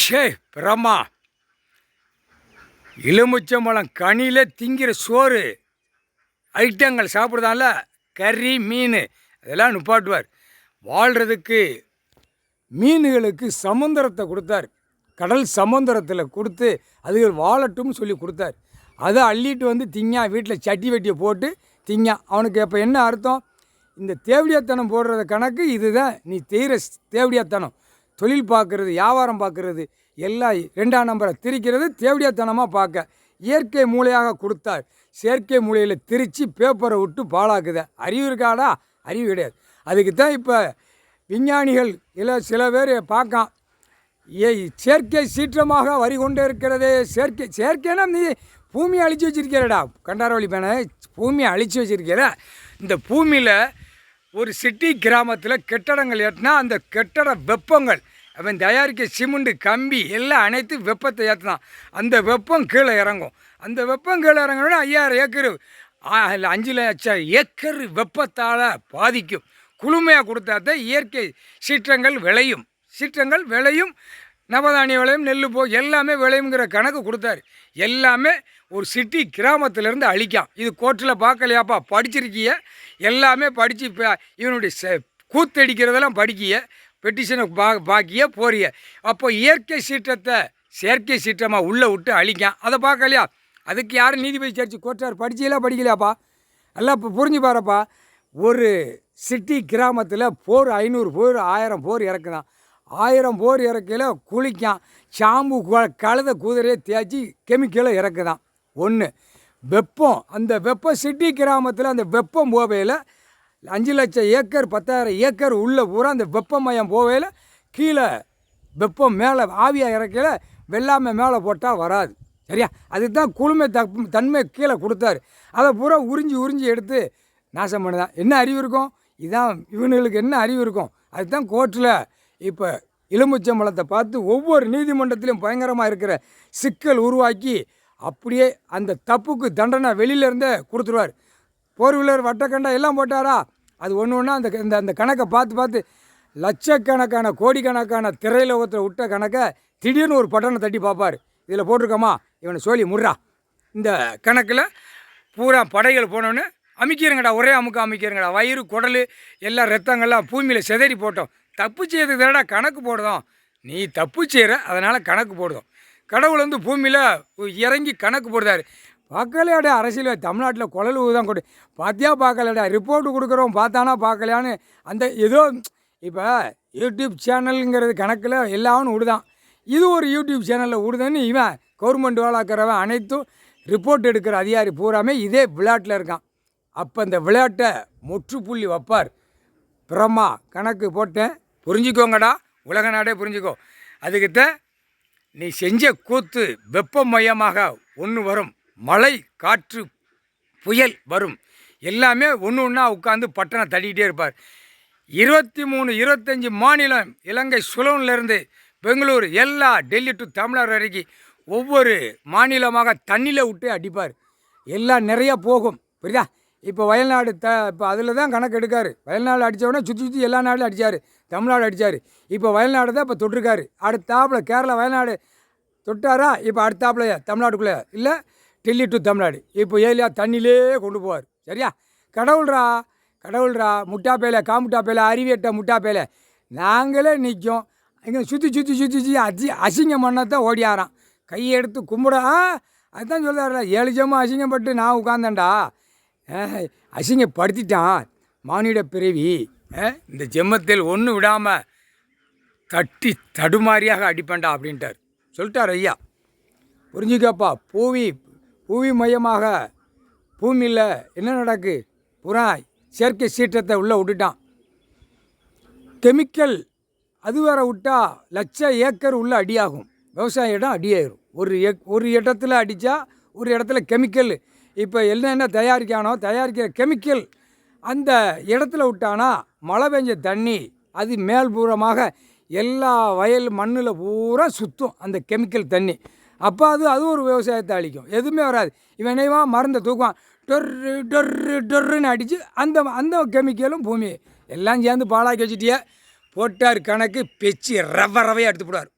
ஷே பிரம்மா, எலுமிச்சம்பழம் கனியில் திங்கிற சோறு ஐட்டங்கள் சாப்பிட்றதால கறி மீன் அதெல்லாம் நிப்பாட்டுவார். வாழ்கிறதுக்கு மீன்களுக்கு சமுத்திரத்தை கொடுத்தார். கடல் சமுத்திரத்தில் கொடுத்து அதுகள் வாழட்டும்னு சொல்லி கொடுத்தார். அதை அள்ளிட்டு வந்து திங்கா வீட்டில் சட்டி வெட்டியை போட்டு திங்கா. அவனுக்கு இப்போ என்ன அர்த்தம்? இந்த தேவடியாத்தனம் போடுறத கணக்கு இதுதான். நீ செய்கிற தேவடியாத்தனம், தொழில் பார்க்குறது, வியாபாரம் பார்க்குறது எல்லாம் 2ஆம் நம்பரை திரிக்கிறது தேவடியாத்தனமாக பார்க்க. இயற்கை மூளையாக கொடுத்தார், செயற்கை மூலையில் திரித்து பேப்பரை விட்டு பாழாக்குத. அறிவு இருக்காடா? அறிவு கிடையாது. அதுக்கு தான் இப்போ விஞ்ஞானிகள் இல்லை சில பேர் பார்க்கான், செயற்கை சீற்றமாக வரி கொண்டே இருக்கிறதே. செயற்கைனா நீ பூமியை அழித்து வச்சுருக்கிறடா. கண்டாரவழி பேனை பூமியை அழித்து வச்சுருக்கிற. இந்த பூமியில் ஒரு சிட்டி கிராமத்தில் கெட்டடங்கள் ஏற்றினா அந்த கெட்டட வெப்பங்கள், அவன் தயாரிக்க சிமெண்ட் கம்பி எல்லாம் அனைத்து வெப்பத்தை ஏற்றினான். அந்த வெப்பம் கீழே இறங்கும். அந்த வெப்பம் கீழே இறங்கினா 5000 ஏக்கர் 5 லட்சம் ஏக்கர் வெப்பத்தால் பாதிக்கும். குளுமையாக கொடுத்தா தான் இயற்கை சீற்றங்கள் விளையும், நவதானிய விளையும், நெல் எல்லாமே விளையுங்கிற கணக்கு கொடுத்தாரு. எல்லாமே ஒரு சிட்டி கிராமத்திலேருந்து அழிக்காம். இது கோர்ட்டில் பார்க்கலையாப்பா? படிச்சிருக்கிய, எல்லாமே படித்து இப்போ இவனுடைய கூத்தடிக்கிறதெல்லாம் படிக்கிய, பெட்டிஷனை பாக்கிய போறிய. அப்போ இயற்கை சீற்றத்தை செயற்கை சீற்றமாக உள்ளே விட்டு அழிக்காம். அதை பார்க்கலையா? அதுக்கு யாரும் நீதிபதி சர்ச்சு கோர்ட்டார் படிக்கலையாப்பா? எல்லாம் இப்போ புரிஞ்சு பாருப்பா. ஒரு சிட்டி கிராமத்தில் போர் 500 போர் 1000 போர் இறக்குதான். 1000 போர் இறக்கையில் குளிக்கான். ஷாம்பு கழுத குதிரையை தேய்ச்சி கெமிக்கலை இறக்குதான். ஒன்று வெப்பம். அந்த வெப்பம் சிட்டி கிராமத்தில் அந்த வெப்பம் போவையில் 5 லட்சம் ஏக்கர் 10,000 ஏக்கர் உள்ள பூரா அந்த வெப்பமயம் போவையில் கீழே வெப்பம் மேலே ஆவியாக இறக்கையில் வெள்ளாமை மேலே போட்டால் வராது. சரியா? அதுக்கு தான் குளுமை தன்மை கீழே கொடுத்தாரு. அதை பூரா உறிஞ்சி எடுத்து நாசம் பண்ணுதான். என்ன அறிவு இருக்கும்? இதான் இவனுங்களுக்கு என்ன அறிவு இருக்கும்? அதுதான் கோர்ட்டில் இப்போ எலுமிச்சம்பழத்தை பார்த்து ஒவ்வொரு நீதிமன்றத்திலும் பயங்கரமாக இருக்கிற சிக்கல் உருவாக்கி அப்படியே அந்த தப்புக்கு தண்டனை வெளியிலேருந்தே கொடுத்துருவார். போர் வீலர் வட்டக்கண்டா எல்லாம் போட்டாரா? அது ஒன்று ஒன்றா அந்த கணக்கை பார்த்து லட்சக்கணக்கான கோடிக்கணக்கான திரையுலகத்தில் விட்ட கணக்கை திடீர்னு ஒரு பட்டனை தட்டி பார்ப்பார். இதில் போட்டிருக்கோமா, இவனை சொல்லி முட்றா. இந்த கணக்கில் பூரா படைகள் போனோன்னு அமைக்கிறங்கடா, ஒரே அமைக்கிறங்கடா. வயிறு குடல் எல்லாம் ரத்தங்கள்லாம் பூமியில் செதறி போட்டோம். தப்பு செய்யறதுக்கு தானடா கணக்கு போடுதோம். நீ தப்பு செய்கிற, அதனால் கணக்கு போடுதோம். கடவுள் வந்து பூமியில் இறங்கி கணக்கு போடுதாரு. பார்க்கலையாடா அரசியல் தமிழ்நாட்டில் குழல் தான் கொடு பார்த்தியா? பார்க்கலடா. ரிப்போர்ட்டு கொடுக்குறோம் பார்த்தானா பார்க்கலையான்னு அந்த ஏதோ இப்போ யூடியூப் சேனலுங்கிறது கணக்கில் எல்லாம் விடுதான். இது ஒரு யூடியூப் சேனலில் விடுதுன்னு இவன் கவர்மெண்ட் வேலாக்கிறவன் அனைத்தும் ரிப்போர்ட் எடுக்கிற அதிகாரி பூராமே இதே விளையாட்டில் இருக்கான். அப்போ இந்த விளையாட்டை முற்றுப்புள்ளி வைப்பார். பிரம்மா கணக்கு போட்டேன், புரிஞ்சுக்கோங்கடா, உலக நாடே புரிஞ்சுக்கோ. அதுக்கிட்ட நீ செஞ்ச கூத்து வெப்பமயமாக ஒன்று வரும், மழை காற்று புயல் வரும், எல்லாமே ஒன்றா உட்காந்து பட்டணம் தட்டிக்கிட்டே இருப்பார். 23 25 மாநிலம், இலங்கை சுலோன்லேருந்து பெங்களூர் எல்லா டெல்லி டு தமிழ்நாடு வரைக்கும் ஒவ்வொரு மாநிலமாக தண்ணியில் விட்டு அடிப்பார். எல்லாம் நிறையா போகும். புரியுதா? இப்போ வயல்நாடு இப்போ அதில் தான் கணக்கு எடுக்கார். வயல்நாடு அடித்தவுடனே சுற்றி எல்லா நாடும் அடித்தார். தமிழ்நாடு அடித்தார். இப்போ வயல்நாடு தான் இப்போ தொட்டிருக்காரு. அடுத்தாப்பில் கேரளா வயல்நாடு தொட்டாரா? இப்போ அடுத்தாப்பில் தமிழ்நாட்டுக்குள்ளே இல்லை, டெல்லி டு தமிழ்நாடு இப்போ ஏலியா தண்ணியிலே கொண்டு போவார். சரியா? கடவுள்ரா முட்டாப்பேலை காமுட்டாப்பேலை அறிவியட்ட முட்டாப்பேலை நாங்களே நிற்கும். இங்கே சுற்றி அசிங்கம் பண்ணத்தான் ஓடியாரான். கையை எடுத்து கும்பிடா. அதுதான் சொல்கிறாரா, 7 ஜென்மம் அசிங்கப்பட்டு நான் உட்காந்தேன்டா. அசிங்கப்படுத்திட்டான் மானிட பிறவி. இந்த ஜென்மத்தில் ஒன்று விடாமல் தட்டி தடுமாறியாக அடிப்பேன்டா அப்படின்ட்டார். சொல்லிட்டார் ஐயா. புரிஞ்சுக்கப்பா. பூவி மையமாக பூமியில் என்ன நடக்கு? புறா செயற்கை சீற்றத்தை உள்ளே விட்டுட்டான். கெமிக்கல் அது வேற விட்டால் 1,00,000 ஏக்கர் உள்ள அடியாகும். விவசாய இடம் அடியாயிரும். ஒரு இடத்துல அடித்தா ஒரு இடத்துல கெமிக்கல். இப்போ என்னென்ன தயாரிக்கிற கெமிக்கல் அந்த இடத்துல விட்டானா மழை பெஞ்ச தண்ணி அது மேல்பூரமாக எல்லா வயல் மண்ணில் பூரா சுற்றும் அந்த கெமிக்கல் தண்ணி. அப்போ அது ஒரு விவசாயத்தை அழிக்கும். எதுவுமே வராது. இவன் நினைவான் மருந்தை தூக்குவான், டொர்ருன்னு அடித்து அந்த கெமிக்கலும் பூமி எல்லாம் சேர்ந்து பாழாக்கி வச்சுட்டியே. போட்டார் கணக்கு பெச்சு ரவையாக எடுத்து போடுவார்.